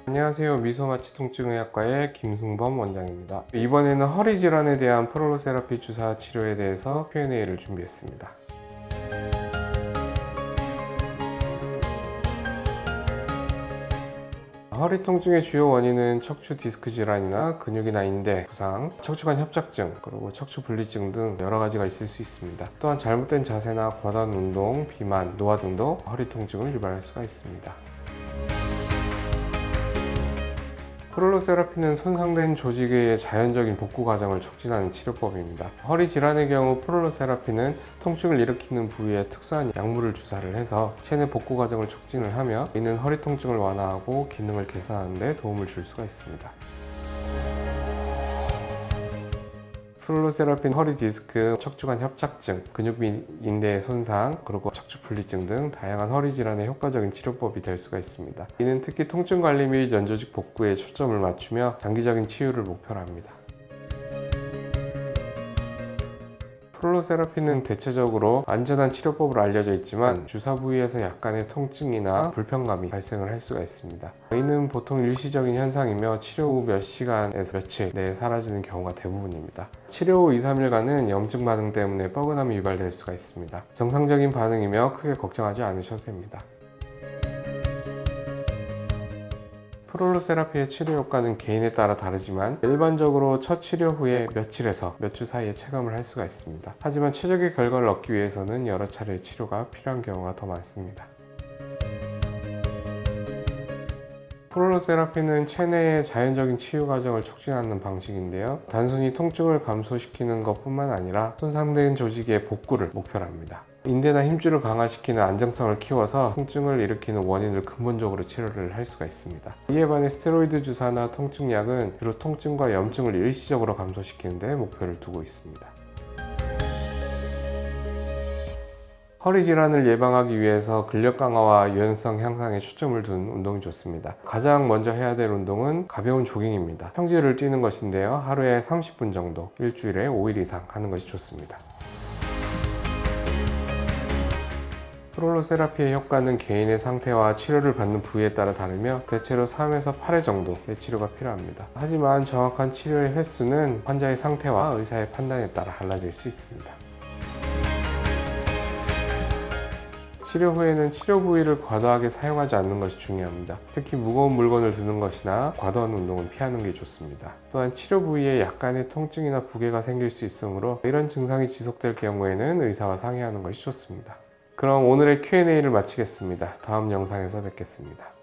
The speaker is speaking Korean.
안녕하세요. 미소마취 통증의학과의 김승범 원장입니다. 이번에는 허리 질환에 대한 프롤로세라피 주사 치료에 대해서 Q&A를 준비했습니다. 허리 통증의 주요 원인은 척추 디스크 질환이나 근육이나 인대 부상, 척추관 협착증, 그리고 척추 분리증 등 여러 가지가 있을 수 있습니다. 또한 잘못된 자세나 과다한 운동, 비만, 노화 등도 허리 통증을 유발할 수가 있습니다. 프롤로세라피는 손상된 조직의 자연적인 복구 과정을 촉진하는 치료법입니다. 허리 질환의 경우 프롤로세라피는 통증을 일으키는 부위에 특수한 약물을 주사를 해서 체내 복구 과정을 촉진을 하며 이는 허리 통증을 완화하고 기능을 개선하는 데 도움을 줄 수가 있습니다. 프롤로세라피는 허리 디스크, 척추관 협착증, 근육 및 인대의 손상, 그리고 척추 분리증 등 다양한 허리 질환에 효과적인 치료법이 될 수가 있습니다. 이는 특히 통증 관리 및 연조직 복구에 초점을 맞추며 장기적인 치유를 목표로 합니다. 프롤로세라피는 대체적으로 안전한 치료법으로 알려져 있지만 주사 부위에서 약간의 통증이나 불편감이 발생을 할 수가 있습니다. 이는 보통 일시적인 현상이며 치료 후 몇 시간에서 며칠 내에 사라지는 경우가 대부분입니다. 치료 후 2-3일간은 염증 반응 때문에 뻐근함이 유발될 수가 있습니다. 정상적인 반응이며 크게 걱정하지 않으셔도 됩니다. 프롤로세라피의 치료 효과는 개인에 따라 다르지만 일반적으로 첫 치료 후에 며칠에서 몇 주 사이에 체감을 할 수가 있습니다. 하지만 최적의 결과를 얻기 위해서는 여러 차례의 치료가 필요한 경우가 더 많습니다. 프롤로세라피는 체내의 자연적인 치유 과정을 촉진하는 방식인데요. 단순히 통증을 감소시키는 것뿐만 아니라 손상된 조직의 복구를 목표로 합니다. 인대나 힘줄을 강화시키는 안정성을 키워서 통증을 일으키는 원인을 근본적으로 치료를 할 수가 있습니다. 이에 반해 스테로이드 주사나 통증약은 주로 통증과 염증을 일시적으로 감소시키는 데 목표를 두고 있습니다. 허리 질환을 예방하기 위해서 근력 강화와 유연성 향상에 초점을 둔 운동이 좋습니다. 가장 먼저 해야 될 운동은 가벼운 조깅입니다. 평지를 뛰는 것인데요. 하루에 30분 정도, 일주일에 5일 이상 하는 것이 좋습니다. 프롤로세라피의 효과는 개인의 상태와 치료를 받는 부위에 따라 다르며 대체로 3에서 8회 정도의 치료가 필요합니다. 하지만 정확한 치료의 횟수는 환자의 상태와 의사의 판단에 따라 달라질 수 있습니다. 치료 후에는 치료 부위를 과도하게 사용하지 않는 것이 중요합니다. 특히 무거운 물건을 드는 것이나 과도한 운동은 피하는 게 좋습니다. 또한 치료 부위에 약간의 통증이나 부계가 생길 수 있으므로 이런 증상이 지속될 경우에는 의사와 상의하는 것이 좋습니다. 그럼 오늘의 Q&A를 마치겠습니다. 다음 영상에서 뵙겠습니다.